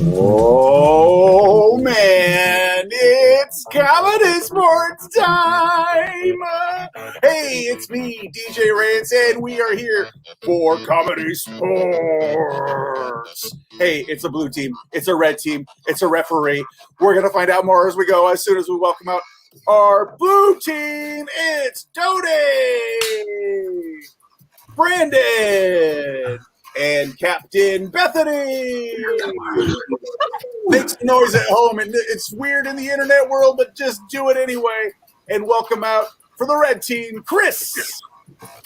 Oh man, it's ComedySportz time! Hey, it's me, DJ Rance, and we are here for ComedySportz. Hey, it's a blue team, it's a red team, it's a referee. We're gonna find out more as we go. As soon as we welcome out our blue team, it's Tony, Brandon, and Captain Bethany. Make some noise at home, and it's weird in the internet world, but just do it anyway. And welcome out for the red team, Chris,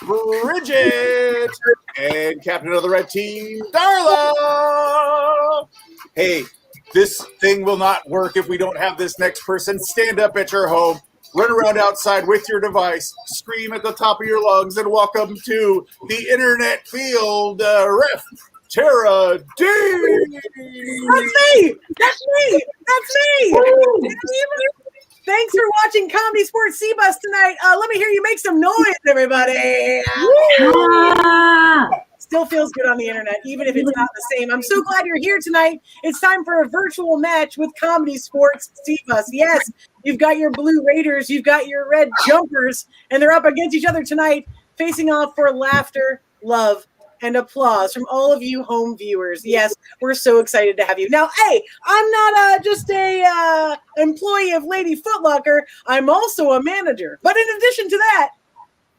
Bridget, and captain of the red team, Darla. Hey, this thing will not work if we don't have this next person. Stand up at your home, run around outside with your device, scream at the top of your lungs, and welcome to the internet field, Ref Tara D. That's me. Thanks for watching ComedySportz CBus tonight. Let me hear you make some noise, everybody. Still feels good on the internet, even if it's not the same. I'm so glad you're here tonight. It's time for a virtual match with ComedySportz CBus. Yes, you've got your blue Raiders, you've got your red jumpers, and they're up against each other tonight, facing off for laughter, love, and applause from all of you home viewers. Yes, we're so excited to have you. Now, hey, I'm not just a employee of Lady Foot Locker. I'm also a manager. But in addition to that,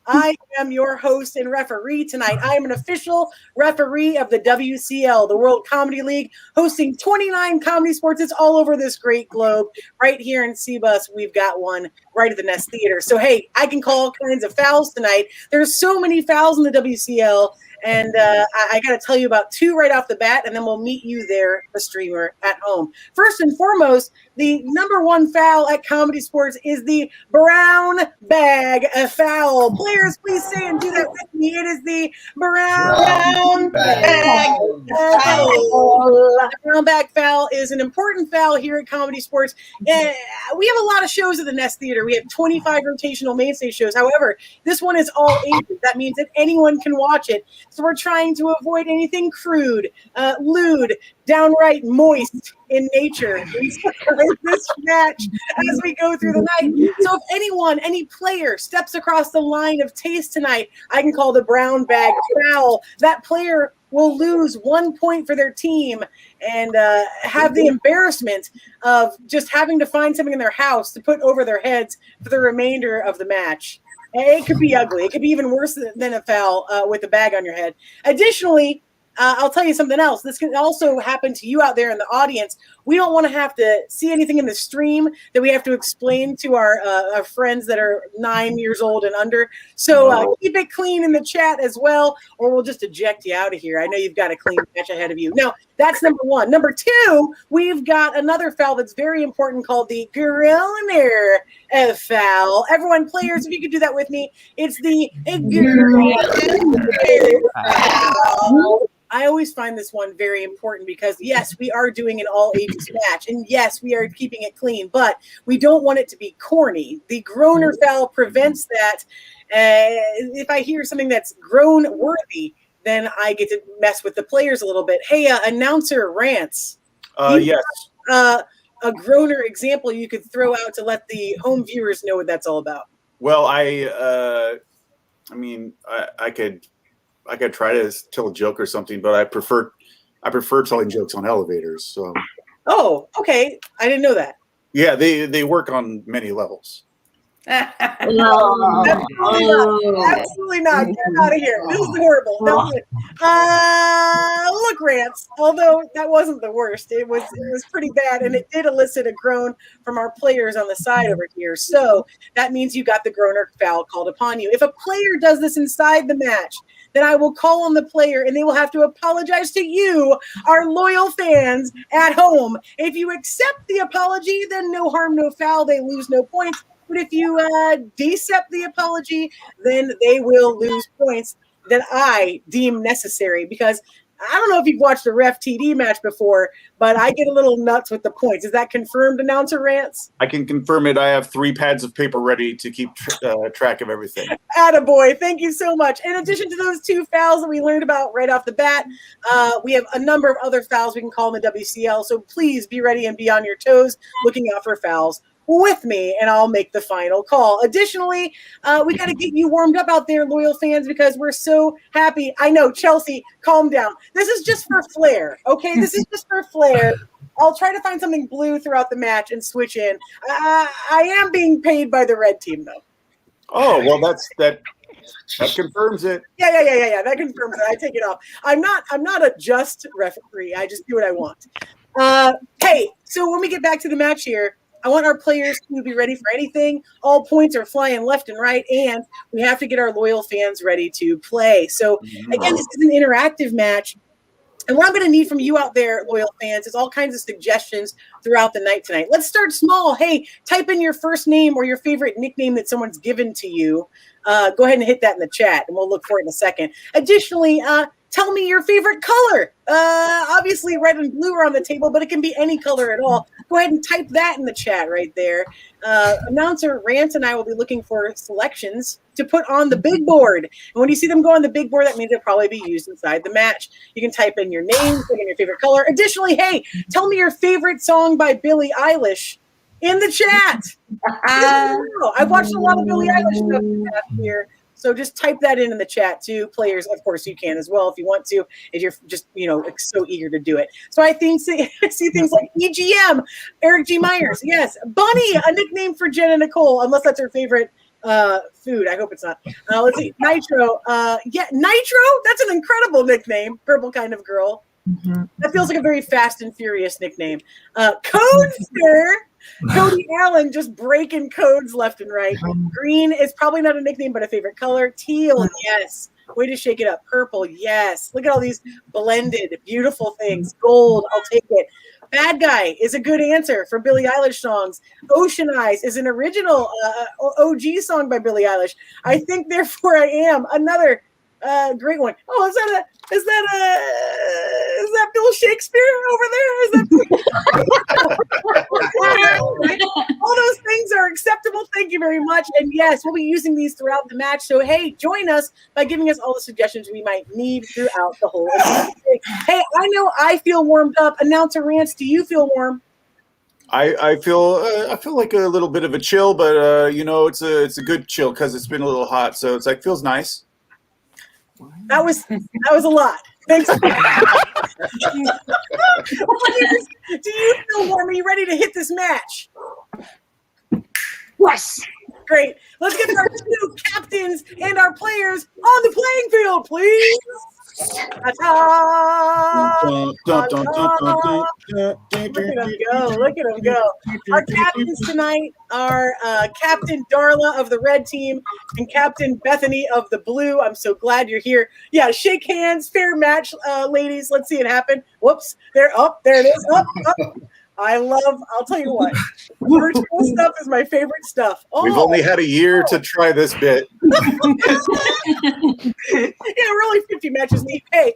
I am your host and referee tonight. I am an official referee of the WCL, the World Comedy League, hosting 29 comedy sports. It's all over this great globe. Right here in CBus, we've got one right at the Nest Theater. So, hey, I can call all kinds of fouls tonight. There's so many fouls in the WCL, and I got to tell you about two right off the bat, and then we'll meet you there, the streamer, at home. First and foremost, the number one foul at ComedySportz is the brown bag foul. Players, please say and do that with me. It is the brown bag foul. The brown bag foul is an important foul here at ComedySportz. We have a lot of shows at the Nest Theater. We have 25 rotational mainstay shows. However, this one is all ages. That means that anyone can watch it. So we're trying to avoid anything crude, lewd, downright moist in nature in this match as we go through the night. So if anyone, any player steps across the line of taste tonight, I can call the brown bag foul. That player will lose 1 point for their team and have the embarrassment of just having to find something in their house to put over their heads for the remainder of the match. It could be ugly. It could be even worse than a foul with a bag on your head. Additionally, I'll tell you something else. This can also happen to you out there in the audience. We don't want to have to see anything in the stream that we have to explain to our friends that are 9 years old and under. So keep it clean in the chat as well, or we'll just eject you out of here. I know you've got a clean match ahead of you. Now, that's number one. Number two, we've got another foul that's very important called the Groner foul. Everyone, players, if you could do that with me, it's the Groner foul. I always find this one very important because, yes, we are doing an all-ages match, and, yes, we are keeping it clean, but we don't want it to be corny. The Groner foul prevents that. If I hear something that's groan-worthy, then I get to mess with the players a little bit. Hey, announcer Rance. Yes. A Groner example you could throw out to let the home viewers know what that's all about. Well, I could try to tell a joke or something, but I prefer telling jokes on elevators. So. Oh, okay. I didn't know that. Yeah, they work on many levels. Absolutely not. Get out of here. This is horrible. Look, Rance, although that wasn't the worst, it was pretty bad, and it did elicit a groan from our players on the side over here. So that means you got the Groner foul called upon you. If a player does this inside the match, then I will call on the player, and they will have to apologize to you, our loyal fans at home. If you accept the apology, then no harm, no foul. They lose no points. But if you decept the apology, then they will lose points that I deem necessary because I don't know if you've watched a Ref TD match before, but I get a little nuts with the points. Is that confirmed, Announcer Rance? I can confirm it. I have 3 pads of paper ready to keep track of everything. Attaboy. Thank you so much. In addition to those 2 fouls that we learned about right off the bat, we have a number of other fouls we can call in the WCL. So please be ready and be on your toes looking out for fouls with me, and I'll make the final call. Additionally, we got to get you warmed up out there, loyal fans, because we're so happy. I know, Chelsea, calm down. This is just for flair, okay? This is just for flair. I'll try to find something blue throughout the match and switch in. I am being paid by the red team, though. Oh, well, that confirms it. Yeah. That confirms it. I take it off. I'm not a just referee. I just do what I want. Hey, so when we get back to the match here, I want our players to be ready for anything. All points are flying left and right, and we have to get our loyal fans ready to play. So, again, this is an interactive match. And what I'm going to need from you out there, loyal fans, is all kinds of suggestions throughout the night tonight. Let's start small. Hey, type in your first name or your favorite nickname that someone's given to you. Go ahead and hit that in the chat, and we'll look for it in a second. Additionally, tell me your favorite color. Obviously, red and blue are on the table, but it can be any color at all. Go ahead and type that in the chat right there. Announcer Rance and I will be looking for selections to put on the big board. And when you see them go on the big board, that means it'll probably be used inside the match. You can type in your name, put in your favorite color. Additionally, hey, tell me your favorite song by Billie Eilish in the chat. I've watched a lot of Billie Eilish stuff in the past year. So just type that in the chat too. Players, of course, you can as well if you want to, if you're just, so eager to do it. So I see things like EGM, Eric G. Myers. Yes. Bunny, a nickname for Jenna Nicole, unless that's her favorite food. I hope it's not. Let's see. Nitro. Nitro. That's an incredible nickname. Purple kind of girl. Mm-hmm. That feels like a very Fast and Furious nickname. Codester. Cody Allen just breaking codes left and right. Green is probably not a nickname, but a favorite color. Teal, yes. Way to shake it up. Purple, yes. Look at all these blended, beautiful things. Gold, I'll take it. Bad Guy is a good answer for Billie Eilish songs. Ocean Eyes is an original OG song by Billie Eilish. I Think Therefore I Am, another great one. Oh, is that Bill Shakespeare over there? All those things are acceptable. Thank you very much. And yes, we'll be using these throughout the match. So hey, join us by giving us all the suggestions we might need throughout the whole event. Hey, I know I feel warmed up. Announcer Rance, do you feel warm? I feel like a little bit of a chill, but it's a good chill because it's been a little hot, so it's like feels nice. That was a lot. Thanks. Do you feel warm? Are you ready to hit this match? Yes. Great. Let's get our 2 captains and our players on the playing field, please. Look at them go. Our captains tonight are Captain Darla of the red team and Captain Bethany of the blue. I'm so glad you're here. Yeah, shake hands. Fair match, ladies. Let's see it happen. Whoops. They're up. There it is. Up. I'll tell you what. Virtual stuff is my favorite stuff. Oh. We've only had a year to try this bit. Yeah, really 50 matches need. Hey,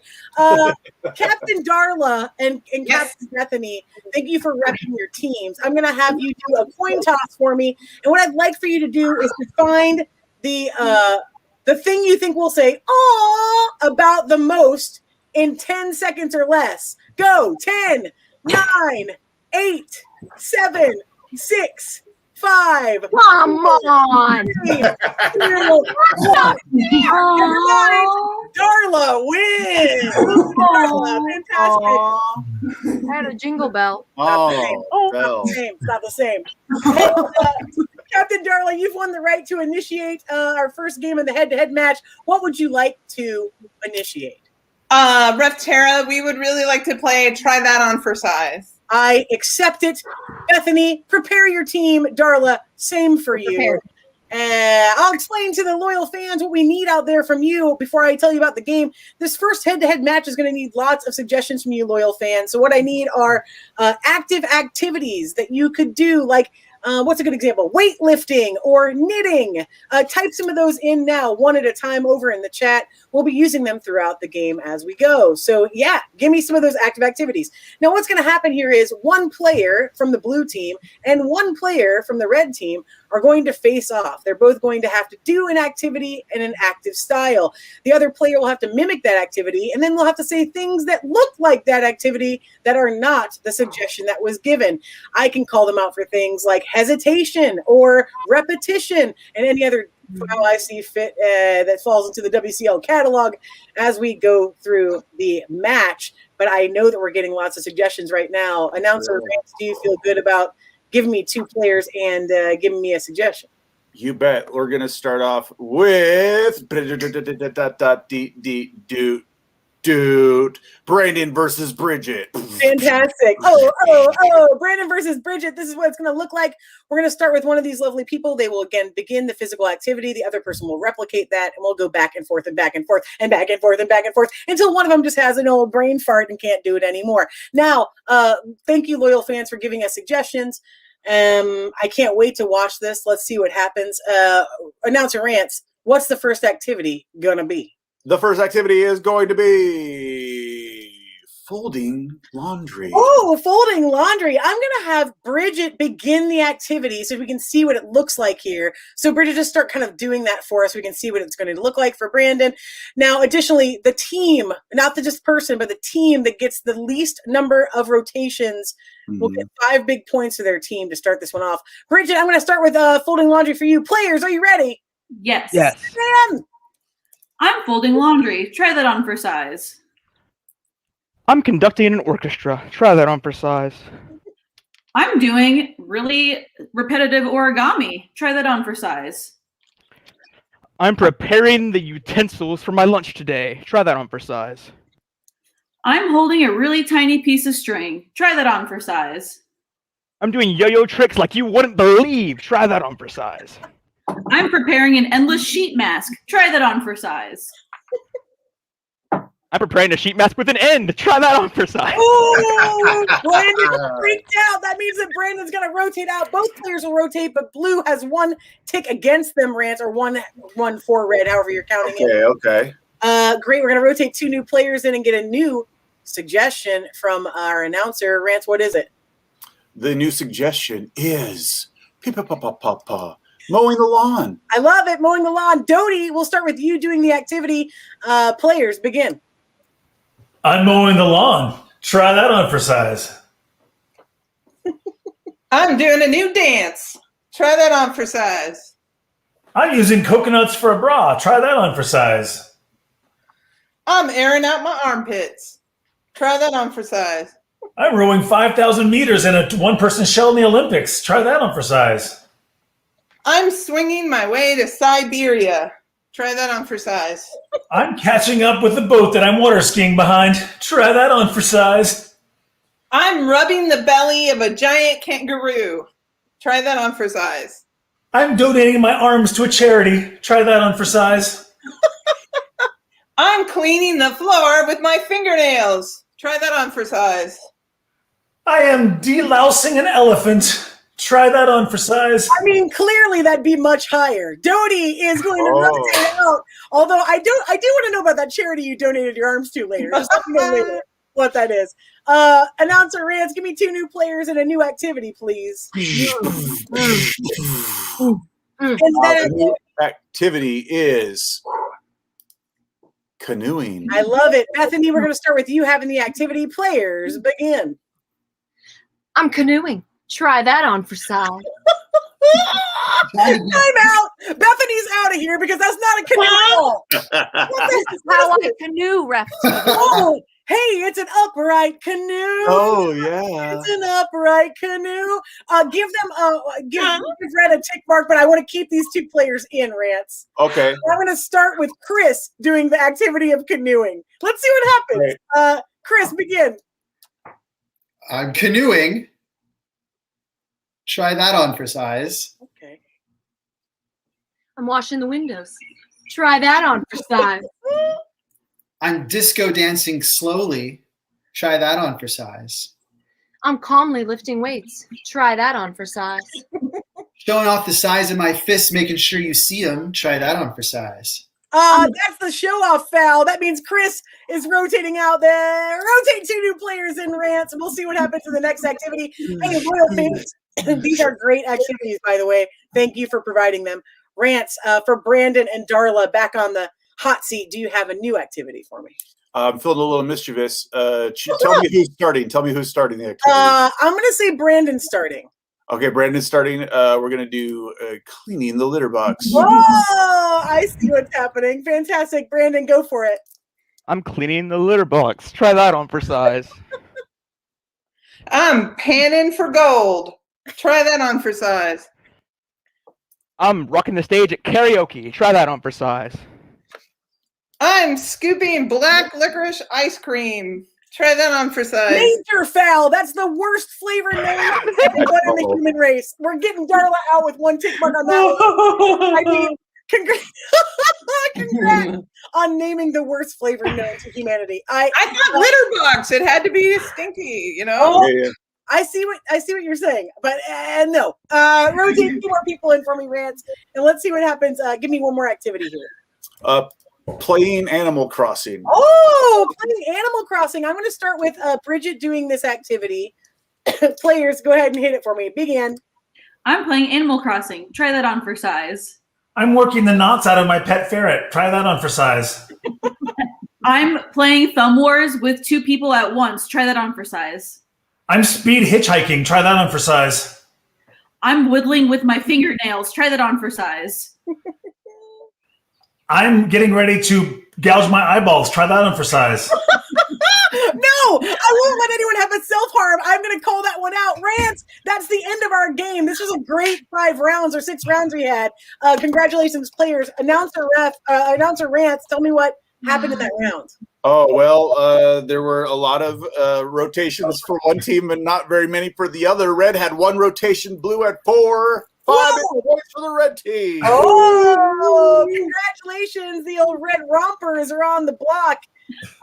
Captain Darla and yes. Captain Bethany, thank you for repping your teams. I'm going to have you do a coin toss for me. And what I'd like for you to do is to find the thing you think we'll say, "Aw," about the most in 10 seconds or less. Go. 10, 9, 8, 7, 6, 5. Come on. 3, 2, 1. Darla wins. Darla, fantastic. I had a jingle bell. Not the same. Hey, Captain Darla, you've won the right to initiate our first game of the head-to-head match. What would you like to initiate? Ref Tara, we would really like to play Try That On for Size. I accept it. Bethany, prepare your team. Darla, same for you. I'll explain to the loyal fans what we need out there from you before I tell you about the game. This first head-to-head match is going to need lots of suggestions from you, loyal fans. So what I need are active activities that you could do, like What's a good example? Weightlifting or knitting. Type some of those in now, one at a time over in the chat. We'll be using them throughout the game as we go. So yeah, give me some of those active activities. Now what's going to happen here is one player from the blue team and one player from the red team are going to face off. They're both going to have to do an activity in an active style. The other player will have to mimic that activity, and then we'll have to say things that look like that activity that are not the suggestion that was given. I can call them out for things like hesitation or repetition and any other how I see fit that falls into the WCL catalog as we go through the match. But I know that we're getting lots of suggestions right now. Announcer Rance, do you feel good about giving me two players and giving me a suggestion? You bet. We're going to start off with Brandon versus Bridget. Fantastic. Brandon versus Bridget. This is what it's going to look like. We're going to start with one of these lovely people. They will again begin the physical activity. The other person will replicate that, and we'll go back and forth and back and forth and back and forth and back and forth until one of them just has an old brain fart and can't do it anymore. Now, thank you, loyal fans, for giving us suggestions. I can't wait to watch this. Let's see what happens. Announcer Rance, what's the first activity going to be? The first activity is going to be folding laundry. Oh, folding laundry. I'm going to have Bridget begin the activity so we can see what it looks like here. So Bridget, just start kind of doing that for us. We can see what it's going to look like for Brandon. Now, additionally, the team, not the just person, but the team that gets the least number of rotations will get 5 big points to their team to start this one off. Bridget, I'm going to start with folding laundry for you. Players, are you ready? Yes. Sam. I'm folding laundry. Try that on for size. I'm conducting an orchestra. Try that on for size. I'm doing really repetitive origami. Try that on for size. I'm preparing the utensils for my lunch today. Try that on for size. I'm holding a really tiny piece of string. Try that on for size. I'm doing yo-yo tricks like you wouldn't believe. Try that on for size. I'm preparing an endless sheet mask. Try that on for size. I'm preparing a sheet mask with an end. Try that on for size. Oh, Brandon freaked out. That means that Brandon's going to rotate out. Both players will rotate, but blue has one tick against them, Rance, or one for red, however you're counting it. Okay. Great. We're going to rotate 2 new players in and get a new suggestion from our announcer. Rance, what is it? The new suggestion is mowing the lawn. I love it. Mowing the lawn. Dodie, we'll start with you doing the activity. Players, begin. I'm mowing the lawn. Try that on for size. I'm doing a new dance. Try that on for size. I'm using coconuts for a bra. Try that on for size. I'm airing out my armpits. Try that on for size. I'm rowing 5,000 meters in a one-person shell in the Olympics. Try that on for size. I'm swinging my way to Siberia. Try that on for size. I'm catching up with the boat that I'm water skiing behind. Try that on for size. I'm rubbing the belly of a giant kangaroo. Try that on for size. I'm donating my arms to a charity. Try that on for size. I'm cleaning the floor with my fingernails. Try that on for size. I am delousing an elephant. Try that on for size. I mean, clearly that'd be much higher. Dodie is going to rotate out. Although I do want to know about that charity you donated your arms to later. Just let me know later what that is. Announcer Rance, give me 2 new players and a new activity, please. And then, The new activity is canoeing. I love it. Bethany, we're going to start with you having the activity. Players, begin. I'm canoeing. Try that on for size. I'm out. Bethany's out of here because that's not a canoe at all. This is how I canoe, ref. Oh, hey, it's an upright canoe. Oh, yeah. It's an upright canoe. Give Red a tick mark, but I want to keep these 2 players in, Rance. Okay. I'm going to start with Chris doing the activity of canoeing. Let's see what happens. Right. Chris, begin. I'm canoeing. Try that on for size. Okay. I'm washing the windows. Try that on for size. I'm disco dancing slowly. Try that on for size. I'm calmly lifting weights. Try that on for size. Showing off the size of my fists, making sure you see them. Try that on for size. That's the show-off foul. That means Chris is rotating out there. Rotate 2 new players in Rants, and we'll see what happens in the next activity. Hey, Royal Fans, these are great activities, by the way. Thank you for providing them. Rants, for Brandon and Darla back on the hot seat, do you have a new activity for me? I'm feeling a little mischievous. Tell me who's starting. Tell me who's starting the activity. I'm going to say Brandon's starting. Okay, Brandon's starting. We're going to do cleaning the litter box. Whoa! I see what's happening. Fantastic. Brandon, go for it. I'm cleaning the litter box. Try that on for size. I'm panning for gold. Try that on for size. I'm rocking the stage at karaoke. Try that on for size. I'm scooping black licorice ice cream. Try that on for size. Major foul. That's the worst flavor name everyone in the human race. We're getting Darla out with 1 tick mark on that one. I mean, congrats on naming the worst flavor known to humanity. I thought litter box. It had to be stinky, you know? Oh, Yeah. I see what you're saying, but no. Rotate 2 more people in for me, Rants, and let's see what happens. Give me one more activity here. Playing Animal Crossing. Oh, playing Animal Crossing. I'm going to start with Bridget doing this activity. Players, go ahead and hit it for me. Begin. I'm playing Animal Crossing. Try that on for size. I'm working the knots out of my pet ferret. Try that on for size. I'm playing Thumb Wars with 2 people at once. Try that on for size. I'm speed hitchhiking. Try that on for size. I'm whittling with my fingernails. Try that on for size. I'm getting ready to gouge my eyeballs. Try that on for size. No, I won't let anyone have a self-harm. I'm going to call that one out. Rants, that's the end of our game. This was a great 5 rounds or 6 rounds we had. Congratulations, players. Announcer Rants, tell me what happened in that round. Oh, well, there were a lot of rotations for one team and not very many for the other. Red had 1 rotation, blue had 4. 5 points for the red team. Oh, congratulations. The old Red Rompers are on the block.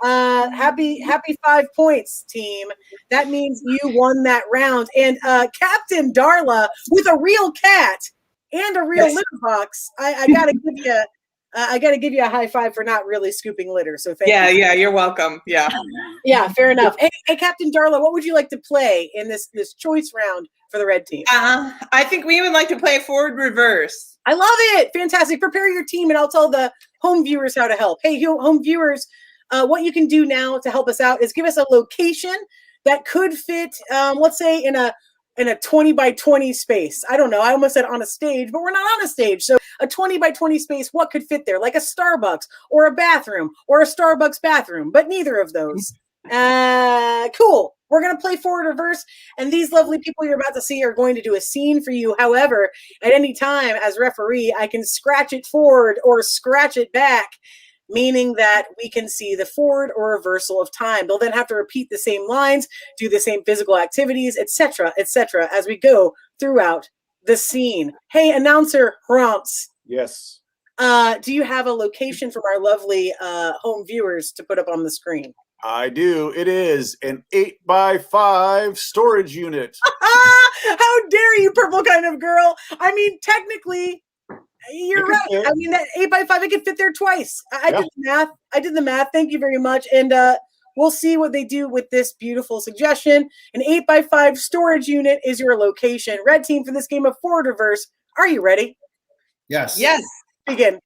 Happy 5 points, team. That means you won that round. And Captain Darla with a real cat and a real litter box. I gotta give you a high five for not really scooping litter. So thank you. Yeah, you're welcome. Yeah. Yeah, fair enough. Hey, Captain Darla, what would you like to play in this choice round for the red team? I think we would like to play forward reverse. I love it. Fantastic. Prepare your team, and I'll tell the home viewers how to help. Hey, home viewers, what you can do now to help us out is give us a location that could fit, let's say, in a 20 by 20 space. I don't know. I almost said on a stage, but we're not on a stage. So a 20 by 20 space, what could fit there? Like a Starbucks or a bathroom or a Starbucks bathroom, but neither of those. Cool. We're going to play forward reverse, and these lovely people you're about to see are going to do a scene for you. However, at any time as referee, I can scratch it forward or scratch it back, meaning that we can see the forward or reversal of time. They'll then have to repeat the same lines, do the same physical activities, etc., as we go throughout the scene. Hey, announcer Romps. Yes. Do you have a location from our lovely home viewers to put up on the screen? I do. It is an 8x5 storage unit. How dare you, purple kind of girl? I mean, technically, you're right. I mean, that 8x5, it could fit there twice. I did the math. Thank you very much. And we'll see what they do with this beautiful suggestion. An 8x5 storage unit is your location. Red team for this game of forward reverse. Are you ready? Yes. Yes. Begin.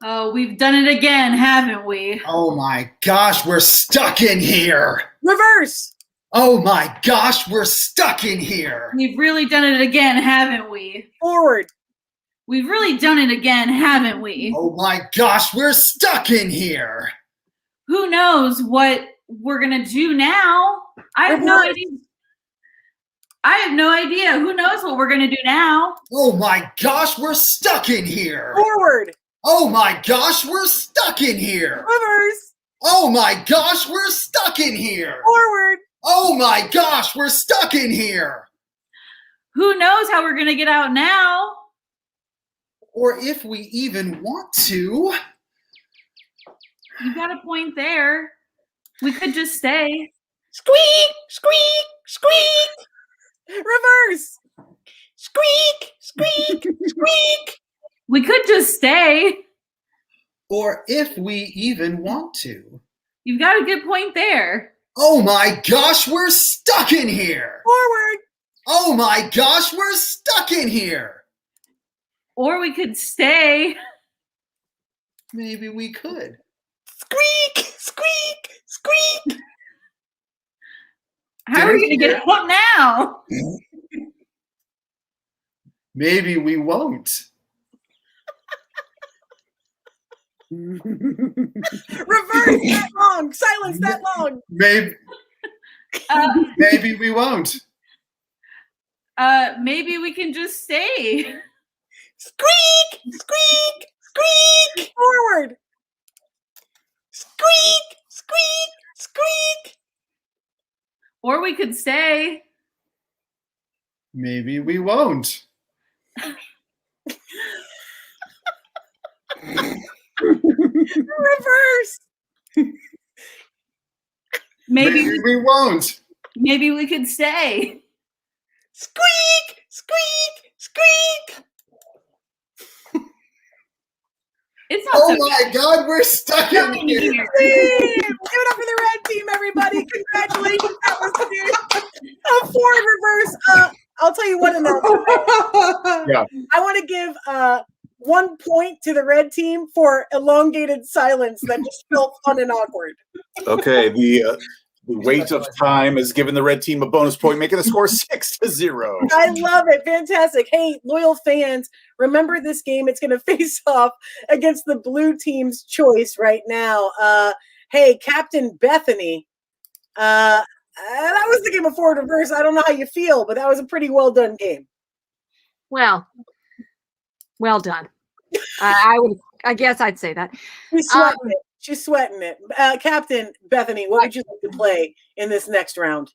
Oh, we've done it again, haven't we? Oh my gosh, we're stuck in here. Reverse. Oh my gosh, we're stuck in here. We've really done it again, haven't we? Forward. We've really done it again, haven't we? Oh my gosh, we're stuck in here. Who knows what we're going to do now? I have no idea. I have no idea. Who knows what we're going to do now? Oh my gosh, we're stuck in here. Forward. Oh my gosh, we're stuck in here. Reverse. Oh my gosh, we're stuck in here. Forward. Oh my gosh, we're stuck in here. Who knows how we're going to get out now? Or if we even want to. You got a point there. We could just stay. Squeak, squeak, squeak. Reverse. Squeak, squeak, squeak. We could just stay. Or if we even want to. You've got a good point there. Oh my gosh, we're stuck in here! Forward. Oh my gosh, we're stuck in here! Or we could stay. Maybe we could. Squeak, squeak, squeak. How are we going to get out now? Maybe we won't. Reverse that long. Silence that long. Maybe we won't. Maybe we can just stay. Squeak, squeak, squeak. Forward. Squeak, squeak, squeak. Or we could stay. Maybe we won't. Reverse. Maybe we won't. Maybe we could stay. Squeak, squeak, squeak. It's not Oh so my God, we're stuck in here. Give it up for the red team, everybody! Congratulations, that was a forward reverse. I'll tell you what, Yeah. I want to give 1 point to the red team for elongated silence that just felt fun and awkward. Okay, the weight of time has given the red team a bonus point, making the score 6-0. I love it. Fantastic. Hey, loyal fans, remember this game. It's going to face off against the blue team's choice right now. Hey, Captain Bethany, that was the game of forward reverse. I don't know how you feel, but that was a pretty well done game. Well done. I guess I'd say that. She's sweating it. She's sweating it. Captain Bethany, what would you like to play in this next round?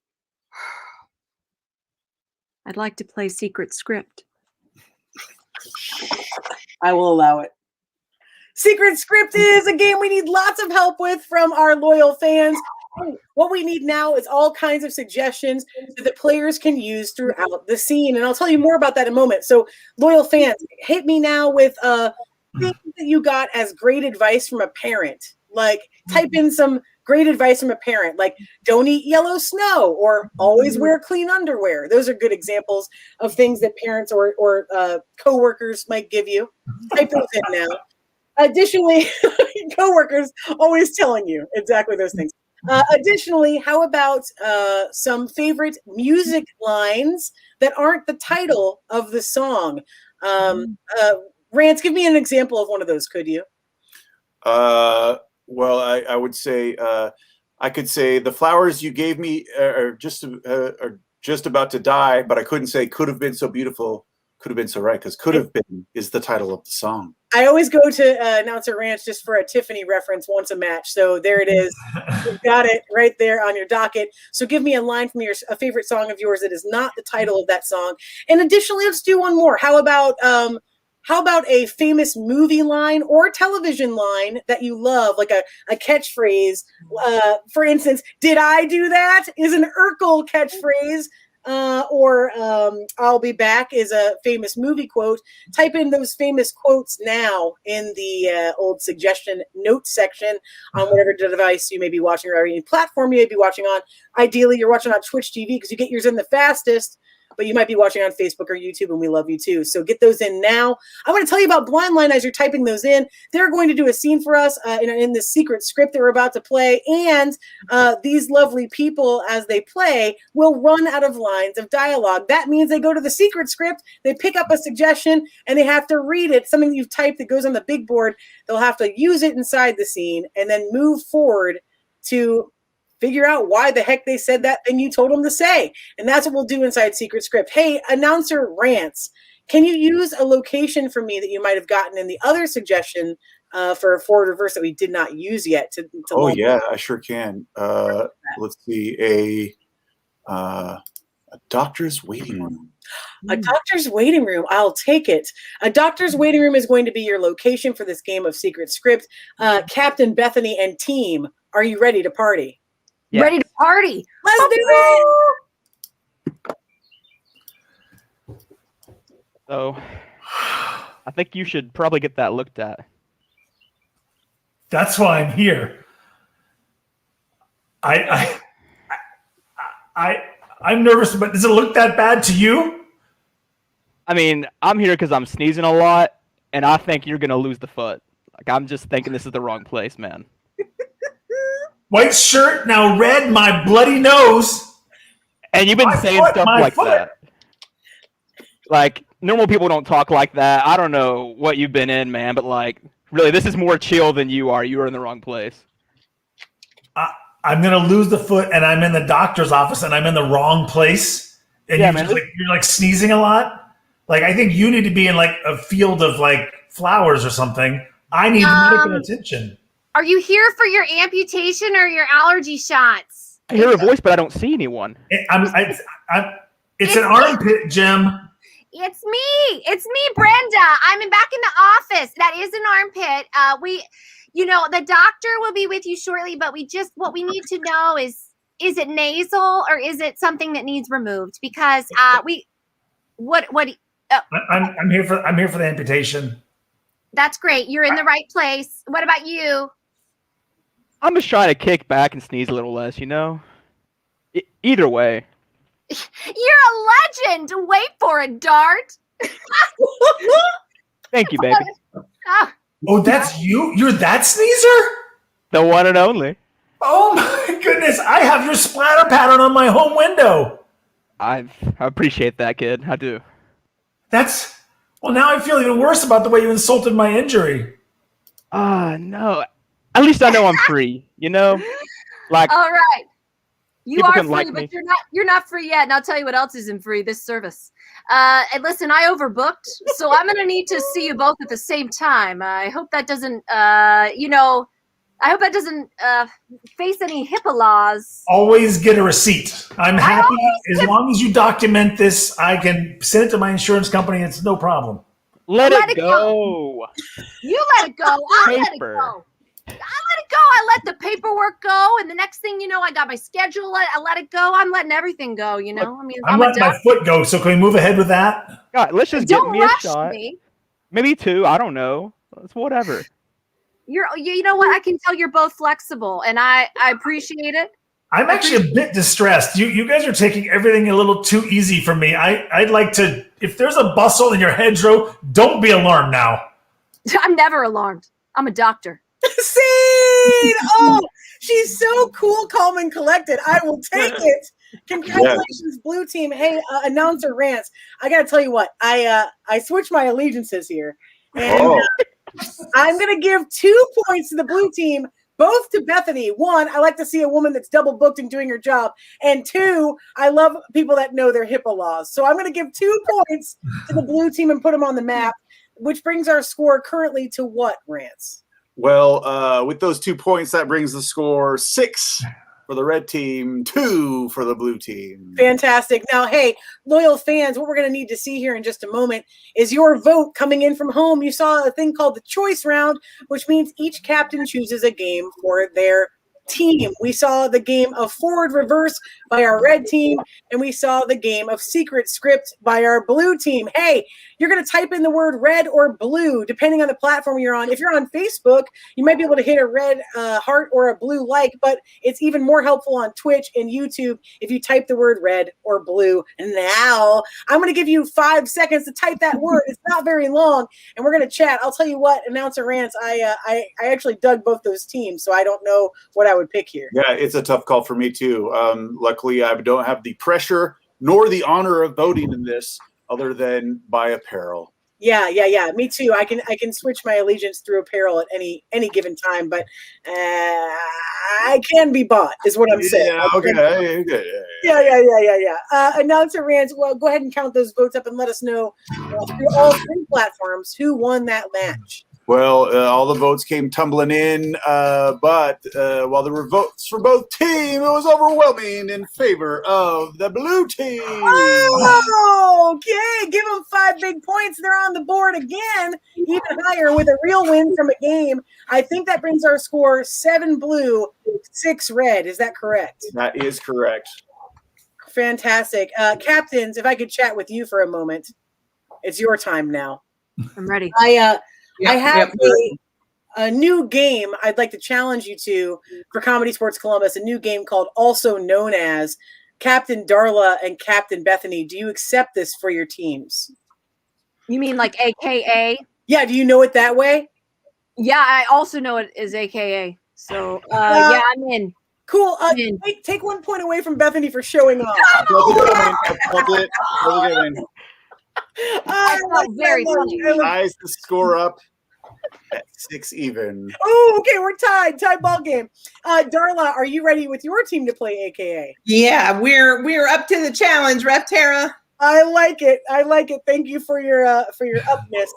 I'd like to play Secret Script. I will allow it. Secret Script is a game we need lots of help with from our loyal fans. What we need now is all kinds of suggestions that the players can use throughout the scene. And I'll tell you more about that in a moment. So, loyal fans, hit me now with things that you got as great advice from a parent. Like, type in some great advice from a parent, like don't eat yellow snow or always wear clean underwear. Those are good examples of things that parents or coworkers might give you. Type those in now. Additionally, coworkers always telling you exactly those things. Additionally, how about some favorite music lines that aren't the title of the song? Rance, give me an example of one of those, could you? Well, I would say I could say the flowers you gave me are just about to die, but I couldn't say could have been so beautiful, could have been so right, because could have been is the title of the song. I always go to Announcer Ranch just for a Tiffany reference once a match. So there it is. You've got it right there on your docket. So give me a line from a favorite song of yours that is not the title of that song. And additionally, let's do one more. How about a famous movie line or television line that you love, like a catchphrase? For instance, "Did I do that?" is an Urkel catchphrase. Or "I'll be back" is a famous movie quote. Type in those famous quotes now in the old suggestion notes section on whatever device you may be watching or any platform you may be watching on. Ideally, you're watching on Twitch TV because you get yours in the fastest, but you might be watching on Facebook or YouTube, and we love you too. So get those in now. I want to tell you about Blind Line as you're typing those in. They're going to do a scene for us in the secret script that we're about to play. And these lovely people, as they play, will run out of lines of dialogue. That means they go to the secret script, they pick up a suggestion, and they have to read it. Something you've typed that goes on the big board. They'll have to use it inside the scene and then move forward to figure out why the heck they said that thing you told them to say. And that's what we'll do inside Secret Script. Hey, Announcer Rance, can you use a location for me that you might have gotten in the other suggestion for a forward reverse that we did not use yet? Yeah, I sure can. Let's see, a doctor's waiting room. A doctor's waiting room. I'll take it. A doctor's waiting room is going to be your location for this game of Secret Script. Captain Bethany and team, are you ready to party? Yeah. Ready to party. Let's do it. So I think you should probably get that looked at. That's why I'm here. I'm nervous, but does it look that bad to you? I mean, I'm here because I'm sneezing a lot, and I think you're gonna lose the foot. Like, I'm just thinking this is the wrong place, man. White shirt, now red, my bloody nose. And you've been My saying foot, stuff my like foot. that. Like, normal people don't talk like that. I don't know what you've been in, man, but like, really, this is more chill than you are. You are in the wrong place. I'm gonna lose the foot, and I'm in the doctor's office, and I'm in the wrong place. And Yeah, you're, man. just you're like sneezing a lot. Like, I think you need to be in like a field of like flowers or something. I need medical attention. Are you here for your amputation or your allergy shots? I hear a voice, but I don't see anyone. It's an armpit, Jim. It's me. It's me, Brenda. I'm back in the office. That is an armpit. The doctor will be with you shortly, but what we need to know is it nasal or is it something that needs removed? Because I'm here for the amputation. That's great. You're in the right place. What about you? I'm just trying to kick back and sneeze a little less, you know? Either way. You're a legend. Wait for it, Dart. Thank you, baby. Oh, that's you? You're that sneezer? The one and only. Oh my goodness. I have your splatter pattern on my home window. I appreciate that, kid. I do. Well, now I feel even worse about the way you insulted my injury. No. At least I know I'm free, you know? Like, all right. You people are can free, like but me. you're not free yet. And I'll tell you what else isn't free, this service. And listen, I overbooked, so I'm gonna need to see you both at the same time. I hope that doesn't face any HIPAA laws. Always get a receipt. I'm happy as long as you document this. I can send it to my insurance company. It's no problem. Let it go. You let it go. I'll let it go. I let the paperwork go, and the next thing you know, I got my schedule. I let it go. I'm letting everything go. You know, I mean, I'm letting my foot go. So can we move ahead with that? God, let's just get me a rush shot. me. Maybe 2. I don't know. It's whatever. You know what? I can tell you're both flexible, and I appreciate it. I'm actually a bit distressed. You guys are taking everything a little too easy for me. I'd like to. If there's a bustle in your hedgerow, don't be alarmed now. I'm never alarmed. I'm a doctor. Scene! Oh, she's so cool, calm, and collected. I will take it. Congratulations, Blue Team. Hey, announcer Rance. I gotta tell you what. I switched my allegiances here, and I'm gonna give 2 points to the Blue Team, both to Bethany. 1, I like to see a woman that's double booked and doing her job, and 2, I love people that know their HIPAA laws. So I'm gonna give 2 points to the Blue Team and put them on the map, which brings our score currently to what, Rance? Well, with those 2 points, that brings the score 6 for the red team, 2 for the blue team. Fantastic. Now, hey, loyal fans, what we're going to need to see here in just a moment is your vote coming in from home. You saw a thing called the choice round, which means each captain chooses a game for their team. We saw the game of forward reverse by our red team, and we saw the game of secret script by our blue team. Hey, you're going to type in the word red or blue, depending on the platform you're on. If you're on Facebook, you might be able to hit a red heart or a blue like, but it's even more helpful on Twitch and YouTube if you type the word red or blue. And now I'm going to give you 5 seconds to type that word. It's not very long, and we're going to chat. I'll tell you what, announcer Rance, I actually dug both those teams, so I don't know what I would pick here. Yeah, it's a tough call for me too. Luckily, I don't have the pressure nor the honor of voting in this, other than by apparel. Yeah. Me too. I can switch my allegiance through apparel at any given time, but I can be bought, is what I'm saying. Yeah, okay. Yeah. Announcer Rance, well, go ahead and count those votes up and let us know through all 3 platforms who won that match. Well, all the votes came tumbling in, but while there were votes for both teams, it was overwhelming in favor of the blue team. Oh, okay. Give them 5 big points. They're on the board again, even higher with a real win from a game. I think that brings our score 7 blue, 6 red. Is that correct? That is correct. Fantastic. Captains, if I could chat with you for a moment. it's your time now. I'm ready. I have Yep. a new game I'd like to challenge you to for Comedy Sports Columbus, a new game called Also Known As. Captain Darla and Captain Bethany, do you accept this for your teams? You mean like AKA? Yeah, do you know it that way? Yeah, I also know it is AKA. So yeah, I'm in. Cool. I'm in. Take 1 point away from Bethany for showing off. I felt very funny. Ties the score up at 6 even. Oh, okay, we're tied. Tied ball game. Darla, are you ready with your team to play AKA? Yeah, we're up to the challenge, Ref Tara. I like it. I like it. Thank you for your upness.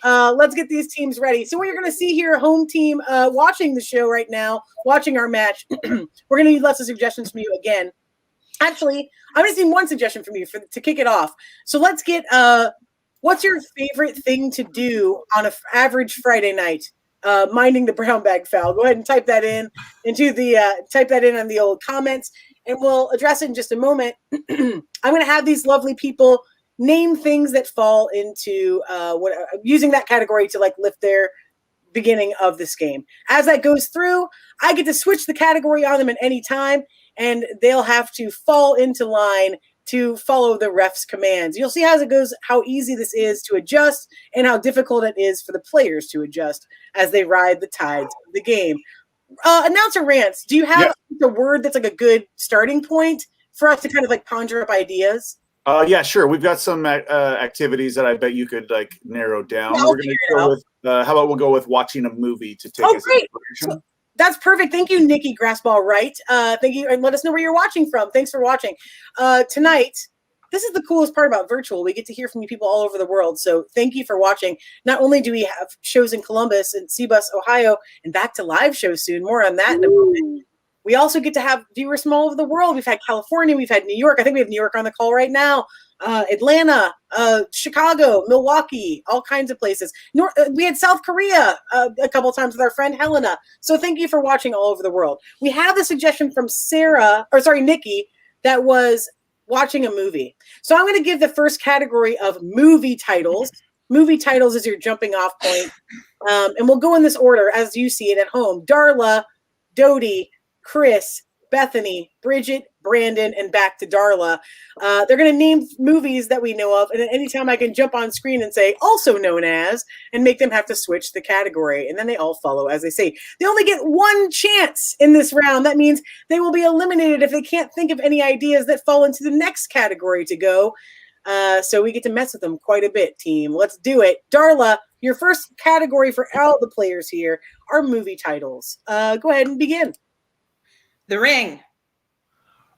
Let's get these teams ready. So what you're going to see here, home team watching the show right now, watching our match. We're going to need lots of suggestions from you again. Actually, I'm going to need one suggestion from you to kick it off. So let's get what's your favorite thing to do on an average Friday night? Minding the brown bag foul. Go ahead and type that in on the old comments, and we'll address it in just a moment. I'm going to have these lovely people name things that fall into using that category to like lift their beginning of this game. As that goes through, I get to switch the category on them at any time, and they'll have to fall into line to follow the ref's commands. You'll see as it goes how easy this is to adjust and how difficult it is for the players to adjust as they ride the tides of the game. Announcer Rance, do you have a word that's like a good starting point for us to kind of like conjure up ideas? Yeah, sure. We've got some activities that I bet you could like narrow down. Yeah, We're going to go with. How about we'll go with watching a movie to take as great. inspiration. That's perfect. Thank you, Nikki Grassball Wright. Thank you, and let us know where you're watching from. Thanks for watching. Tonight, this is the coolest part about virtual. We get to hear from you people all over the world. So thank you for watching. Not only do we have shows in Columbus and CBus, Ohio, and back to live shows soon. More on that in a moment. We also get to have viewers from all over the world. We've had California. We've had New York. I think we have New York on the call right now. Atlanta, Chicago, Milwaukee, all kinds of places. We had South Korea a couple of times with our friend Helena. So thank you for watching all over the world. We have a suggestion from Nikki, that was watching a movie. So I'm going to give the first category of movie titles. Movie titles is your jumping off point. And we'll go in this order as you see it at home. Darla, Dodie, Chris, Bethany, Bridget, Brandon, and back to Darla. They're going to name movies that we know of, and at any time I can jump on screen and say, also known as, and make them have to switch the category, and then they all follow as they say. They only get one chance in this round. That means they will be eliminated if they can't think of any ideas that fall into the next category to go. So we get to mess with them quite a bit, team. Let's do it. Darla, your first category for all the players here are movie titles. Go ahead and begin. The Ring.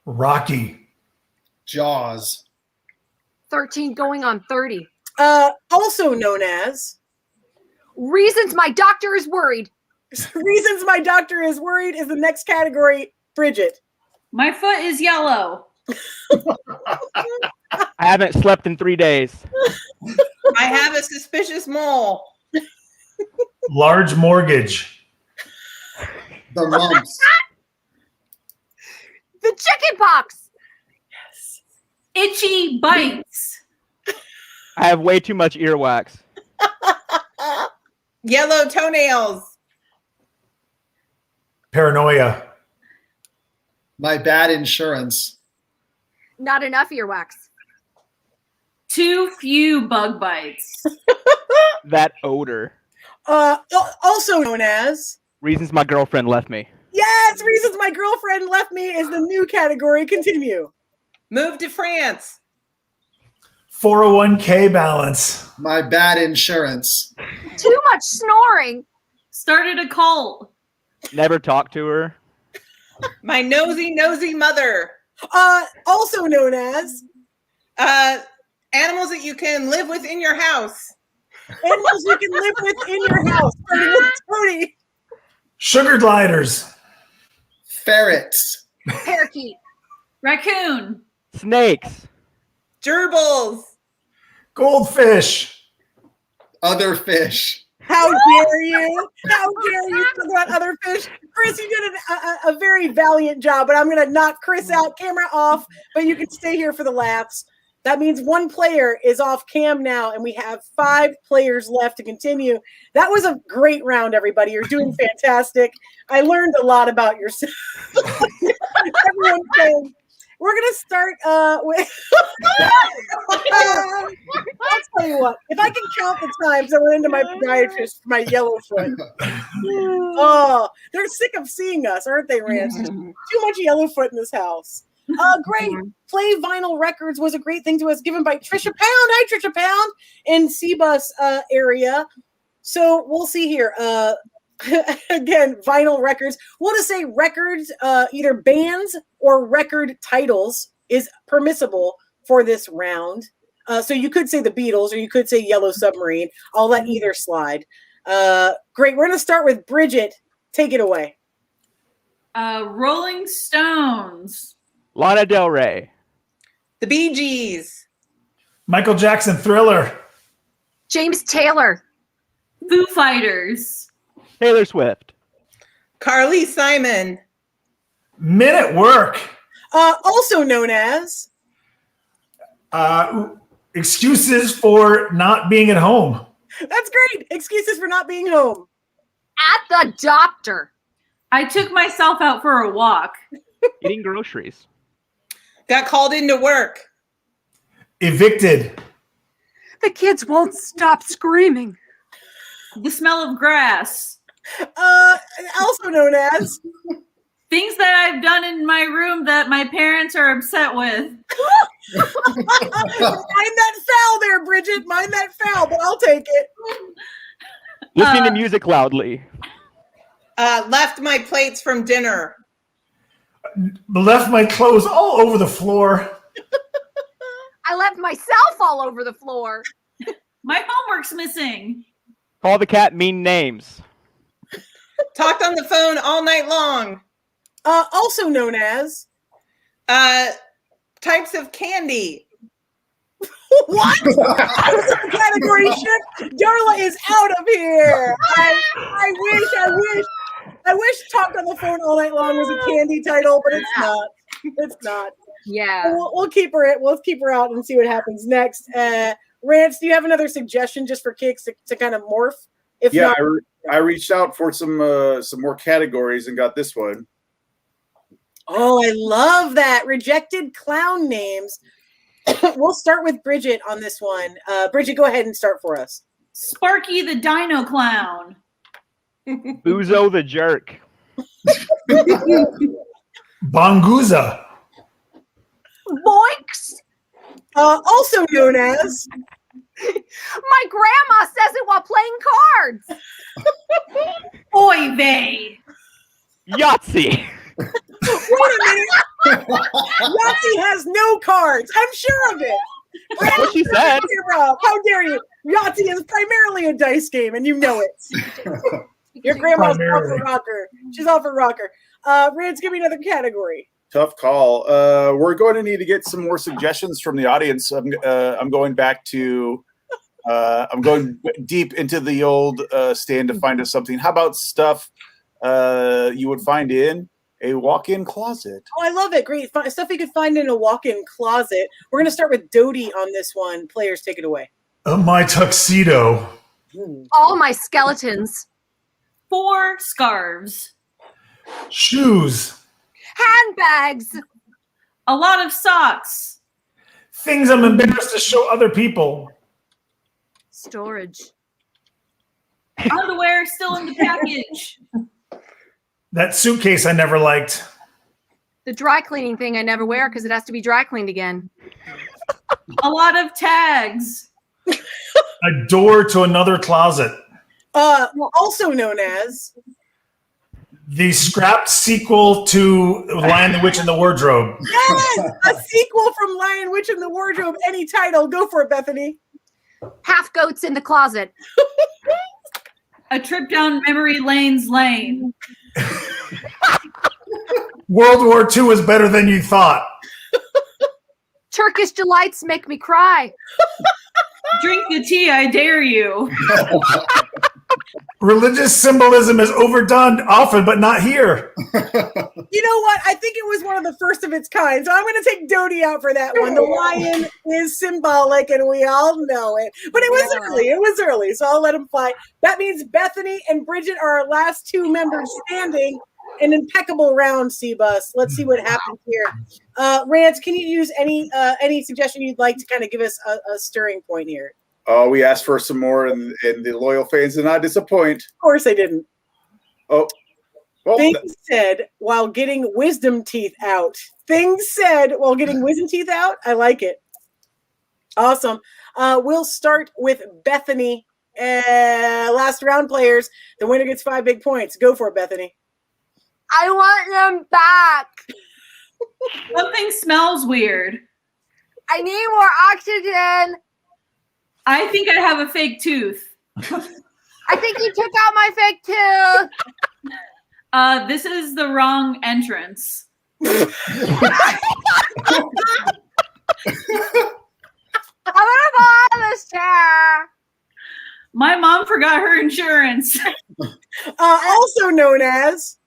Rocky. Jaws. 13 going on 30. Also known as Reasons my doctor is worried. Reasons My Doctor is Worried is the next category. Bridget. My foot is yellow. I haven't slept in 3 days. I have a suspicious mole. Large mortgage. The Mumps. The chicken pox. Itchy bites. I have way too much earwax. Yellow toenails. Paranoia. My Bad Insurance. Not enough earwax. Too few bug bites. That odor. Also known as Reasons my girlfriend left me. Yes, Reasons My Girlfriend Left Me is the new category. Continue. Move to France. 401k balance. My Bad Insurance. Too much snoring. Started a cult. Never talked to her. My nosy mother. Also known as Animals that you can live with in your house. animals you can live with in your house. Starting with Tony. Sugar gliders. Ferrets. Parakeet. Raccoon. Snakes. Gerbils. Goldfish. Other fish. How dare you? How dare you talk about other fish? Chris, you did a very valiant job, but I'm going to knock Chris out, camera off, but you can stay here for the laughs. That means one player is off cam now, and we have 5 players left to continue. That was a great round, everybody. You're doing fantastic. I learned a lot about yourself. Everyone saying, we're going to start with... I'll tell you what. If I can count the times I went into my podiatrist for my yellow foot. Oh, they're sick of seeing us, aren't they, Rance? Too much yellow foot in this house. Great. Play Vinyl Records was a great thing to us, given by Trisha Pound. Hi, Trisha Pound in CBus area. So we'll see here. Again, Vinyl Records. We'll just say records, either bands or record titles is permissible for this round. So you could say the Beatles or you could say Yellow Submarine. I'll let either slide. Great. We're going to start with Bridget. Take it away. Rolling Stones. Lana Del Rey. The Bee Gees. Michael Jackson, Thriller. James Taylor. Foo Fighters. Taylor Swift. Carly Simon. Men at Work. Also known as Excuses for not being at home. That's great. Excuses for not being home. At the doctor. I took myself out for a walk. Eating groceries. Got called into work. Evicted. The kids won't stop screaming. The smell of grass. Also known as Things that I've done in my room that my parents are upset with. mind that foul there, Bridget. Mind that foul, but I'll take it. Listening to music loudly. Left my plates from dinner. Left my clothes all over the floor. I left myself all over the floor. My homework's missing. Call the cat mean names. Talked on the phone all night long. Also known as Types of candy. what? Category shift. Darla is out of here. I wish Talked on the Phone All Night Long was a candy title, but it's not. It's not. Yeah. We'll keep her out and see what happens next. Rance, do you have another suggestion just for kicks to kind of morph? If Yeah, not, I reached out for some more categories and got this one. oh, I love that. Rejected clown names. We'll start with Bridget on this one. Bridget, go ahead and start for us. Sparky the Dino Clown. Buzo the Jerk. Bonguza. Boinks. Also known as My grandma says it while playing cards. Oy vey. Yahtzee. Wait a minute. Yahtzee has no cards. I'm sure of it. That's what she said. How dare you? Yahtzee is primarily a dice game, and you know it. Your grandma's off for rocker. She's off for rocker. Rance, give me another category. Tough call. We're going to need to get some more suggestions from the audience. I'm going back to. I'm going deep into the old stand to find us something. How about stuff you would find in a walk-in closet? Oh, I love it. Great stuff you could find in a walk-in closet. We're going to start with Dodie on this one. Players, take it away. My tuxedo. All my skeletons. 4 scarves. Shoes. Handbags. A lot of socks. Things I'm embarrassed to show other people. Storage. Underwear still in the package. That suitcase I never liked. The dry cleaning thing I never wear because it has to be dry cleaned again. A lot of tags. A door to another closet. Also known as The scrapped sequel to Lion, the Witch, and the Wardrobe. yes, a sequel from Lion, Witch, and the Wardrobe. Any title, go for it, Bethany. Half goats in the closet. A trip down memory lane's lane. World War II is better than you thought. Turkish delights make me cry. Drink the tea, I dare you. Religious symbolism is overdone often, but not here. You know what? I think it was one of the first of its kind. So I'm going to take Dodie out for that one. The lion is symbolic, and we all know it. But it was early. It was early, so I'll let him fly. That means Bethany and Bridget are our last two members standing. An impeccable round, CBus. Let's see what happens here. Rance, can you use any suggestion you'd like to kind of give us a stirring point here? Oh, we asked for some more, and the loyal fans did not disappoint. Of course I didn't. Oh. Well, Things said while getting wisdom teeth out. Things said while getting wisdom teeth out. I like it. Awesome. We'll start with Bethany. Last round players. The winner gets 5 big points. Go for it, Bethany. I want them back. Something smells weird. I need more oxygen. I think I have a fake tooth. I think you took out my fake tooth. This is the wrong entrance. I'm gonna buy this chair. My mom forgot her insurance. Also known as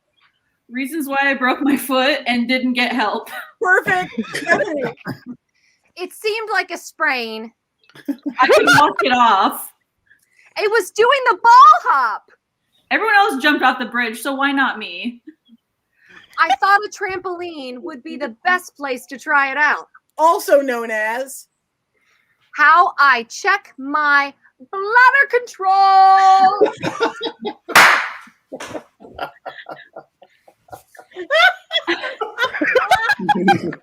Reasons why I broke my foot and didn't get help. perfect. Bethany. It seemed like a sprain. I could walk it off. It was doing the ball hop. Everyone else jumped off the bridge, so why not me? I thought a trampoline would be the best place to try it out. Also known as How I check my bladder control.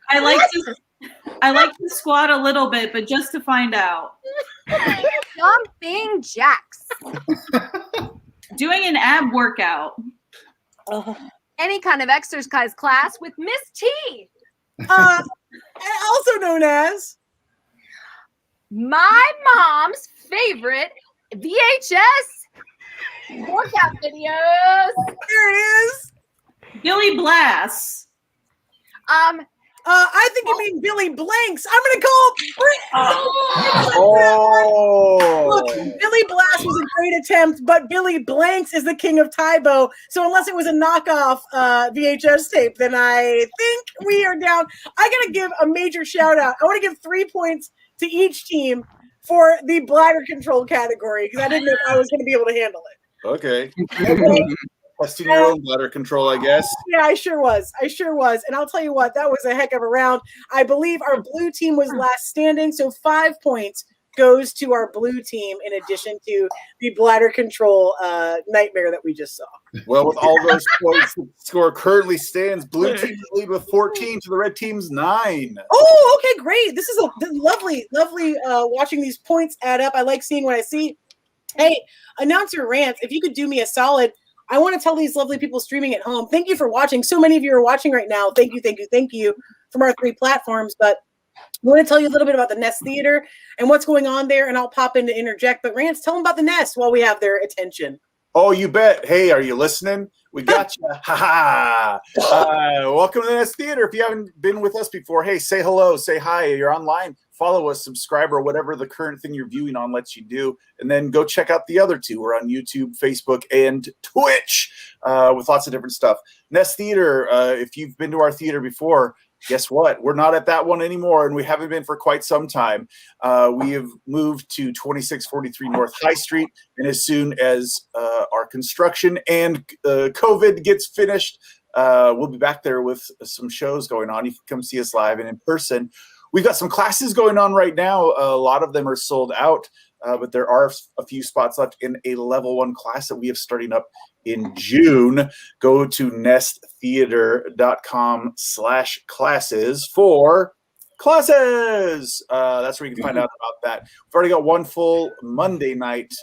I like to squat a little bit, but just to find out. Jumping jacks. Doing an ab workout. Any kind of exercise class with Miss T. also known as My mom's favorite VHS workout videos. There it is. Billy Blass. I think you mean Billy Blanks. I'm going to call Brit. Oh. Look, Billy Blast was a great attempt, but Billy Blanks is the king of Tybo. So unless it was a knockoff VHS tape, then I think we are down. I got to give a major shout out. I want to give 3 points to each team for the bladder control category because I didn't know if I was going to be able to handle it. Okay. Testing your own bladder control, I guess. Yeah, I sure was. And I'll tell you what, that was a heck of a round. I believe our blue team was last standing, so 5 points goes to our blue team in addition to the bladder control nightmare that we just saw. Well, with all those points, the score currently stands blue team lead with 14 to the red team's 9. Oh, okay, great. This is a lovely watching these points add up. I like seeing what I see. Hey, announcer Rance, if you could do me a solid, I want to tell these lovely people streaming at home, thank you for watching. So many of you are watching right now. Thank you from our 3 platforms. But I want to tell you a little bit about the Nest Theater and what's going on there, and I'll pop in to interject. But Rance, tell them about the Nest while we have their attention. Oh, you bet. Hey, are you listening? We got you. Ha ha. Welcome to the Nest Theater. If you haven't been with us before, hey, say hello, say hi. You're online. Follow us, subscribe, or whatever the current thing you're viewing on lets you do. And then go check out the other 2. We're on YouTube, Facebook, and Twitch with lots of different stuff. Nest Theater, if you've been to our theater before, guess what? We're not at that one anymore, and we haven't been for quite some time. We have moved to 2643 North High Street, and as soon as our construction and COVID gets finished, we'll be back there with some shows going on. You can come see us live and in person. We've got some classes going on right now. A lot of them are sold out, but there are a few spots left in a level 1 class that we have starting up in June. Go to nesttheater.com/classes for classes. That's where you can find out about that. We've already got 1 full Monday night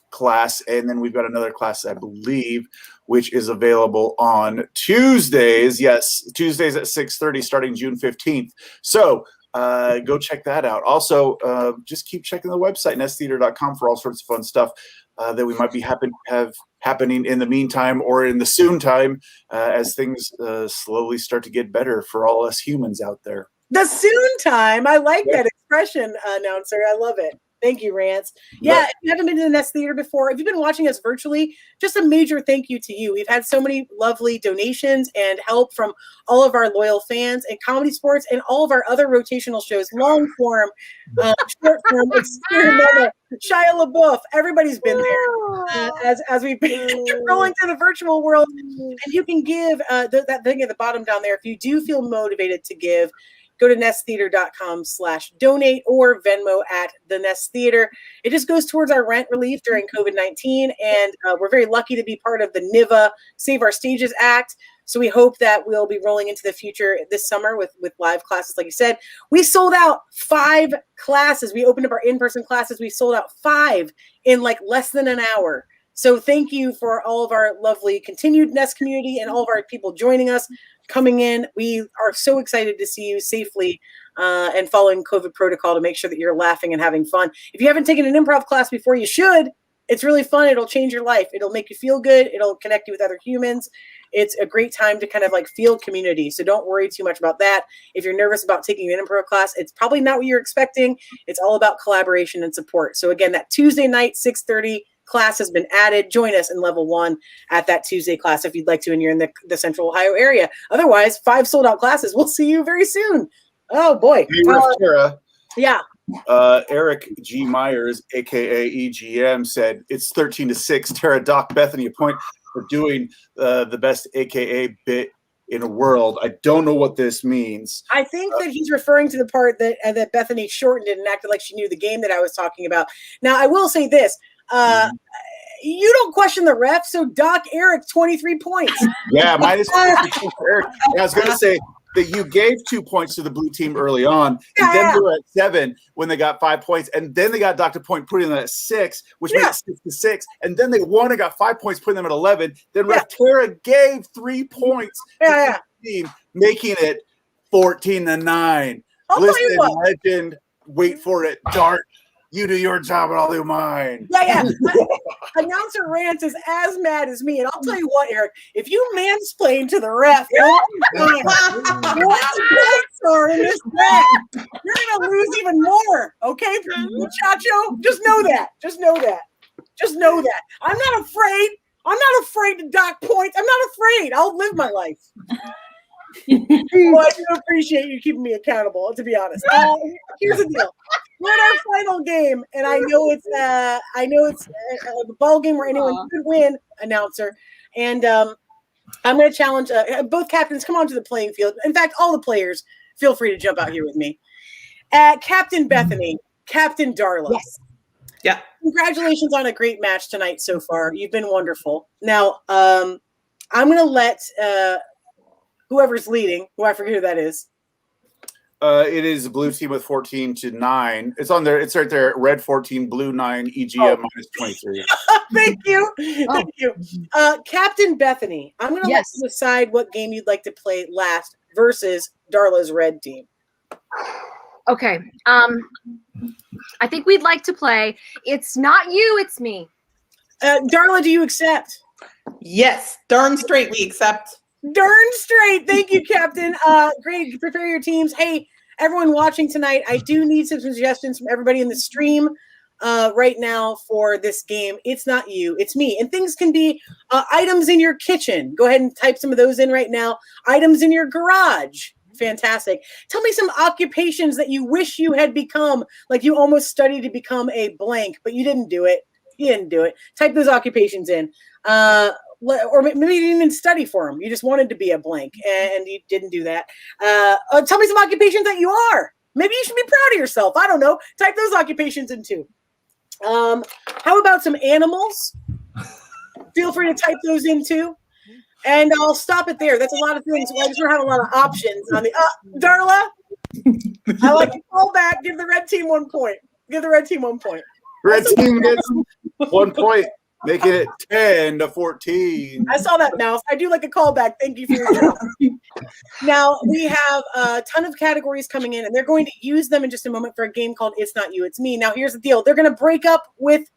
class, and then we've got another class, I believe, which is available on Tuesdays. Yes, Tuesdays at 6:30 starting June 15th. So go check that out. Also, just keep checking the website, nesttheater.com, for all sorts of fun stuff that we might be happening in the meantime or in the soon time as things slowly start to get better for all us humans out there. The soon time. I like that expression, announcer. I love it. Thank you, Rance. Yeah, if you haven't been to the Nest Theater before, if you've been watching us virtually, just a major thank you to you. We've had so many lovely donations and help from all of our loyal fans and Comedy Sports and all of our other rotational shows, long form, short form, experimental, Shia LaBeouf. Everybody's been there as we've been rolling through the virtual world. And you can give that thing at the bottom down there. If you do feel motivated to give, go to nesttheater.com/donate or Venmo at the Nest Theater. It just goes towards our rent relief during COVID-19. And we're very lucky to be part of the NIVA Save Our Stages Act. So we hope that we'll be rolling into the future this summer with live classes. Like you said, we sold out 5 classes. We opened up our in-person classes. We sold out 5 in like less than an hour. So thank you for all of our lovely continued Nest community and all of our people joining us, coming in. We are so excited to see you safely and following COVID protocol to make sure that you're laughing and having fun. If you haven't taken an improv class before, you should. It's really fun. It'll change your life. It'll make you feel good. It'll connect you with other humans. It's a great time to kind of like feel community. So don't worry too much about that. If you're nervous about taking an improv class, it's probably not what you're expecting. It's all about collaboration and support. So again, that Tuesday night, 6:30 class has been added. Join us in level 1 at that Tuesday class if you'd like to and you're in the Central Ohio area. Otherwise, 5 sold out classes. We'll see you very soon. Oh boy. Hey, Tara. Yeah. Eric G. Myers, aka EGM, said it's 13-6. Tara, Doc Bethany a point for doing the best aka bit in the world. I don't know what this means. I think that he's referring to the part that Bethany shortened it and acted like she knew the game that I was talking about. Now, I will say this. You don't question the ref, so Doc Eric 23 points. Yeah, minus 22 for Eric. And I was going to say that you gave 2 points to the blue team early on, and then they were at 7 when they got 5 points, and then they got Dr. Point putting them at 6, which made it 6-6, and then they won and got 5 points, putting them at 11. Then Ref Tara gave 3 points to the team, making it 14-9. Listen, legend, wait for it, Dart. You do your job and I'll do mine. Yeah. Announcer Rance is as mad as me. And I'll tell you what, Eric, if you mansplain to the ref, what the points are in this bet, you're going to lose even more. Okay, muchacho? Just know that. Just know that. I'm not afraid. I'm not afraid to dock points. I'm not afraid. I'll live my life. Well, I do appreciate you keeping me accountable, to be honest. Here's the deal. We're in our final game, and I know it's a ball game where anyone could win, announcer. And I'm going to challenge both captains. Come onto the playing field. In fact, all the players, feel free to jump out here with me. Captain Bethany, Captain Darla. Yes. Yeah. Congratulations on a great match tonight so far. You've been wonderful. Now, I'm going to let whoever's leading, who I forget who that is. It is the blue team with 14-9. It's on there. It's right there. Red 14, blue 9, EGM minus 23. Thank you. Thank you. Captain Bethany, I'm going to let you decide what game you'd like to play last versus Darla's red team. Okay. I think we'd like to play It's Not You, It's Me. Darla, do you accept? Yes. Darn straight we accept. Darn straight. Thank you, Captain. Great. Prepare your teams. Hey, everyone watching tonight, I do need some suggestions from everybody in the stream right now for this game. It's not you, it's me. And things can be items in your kitchen. Go ahead and type some of those in right now. Items in your garage. Fantastic. Tell me some occupations that you wish you had become, like you almost studied to become a blank, but you didn't do it. Type those occupations in. Or maybe you didn't even study for them. You just wanted to be a blank and you didn't do that. Tell me some occupations that you are. Maybe you should be proud of yourself. I don't know. Type those occupations in too. How about some animals? Feel free to type those in too. And I'll stop it there. That's a lot of things. I just don't have a lot of options on the Darla. I like to call back. Give the red team 1 point. Red team gets 1 point. Making it 10-14. I saw that mouse. I do like a callback. Thank you for your job. Now, we have a ton of categories coming in, and they're going to use them in just a moment for a game called It's Not You, It's Me. Now, here's the deal. They're going to break up with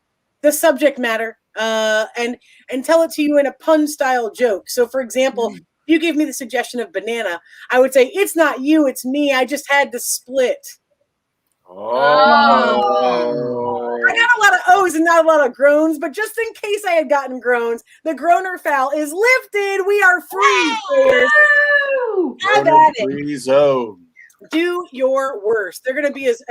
the subject matter and tell it to you in a pun-style joke. So, for example, if you gave me the suggestion of banana, I would say, it's not you, it's me. I just had to split. Oh. I got a lot of O's and not a lot of groans, but just in case I had gotten groans, the groaner foul is lifted. We are free, players. Have at it. Free zone. Do your worst. They're going to be as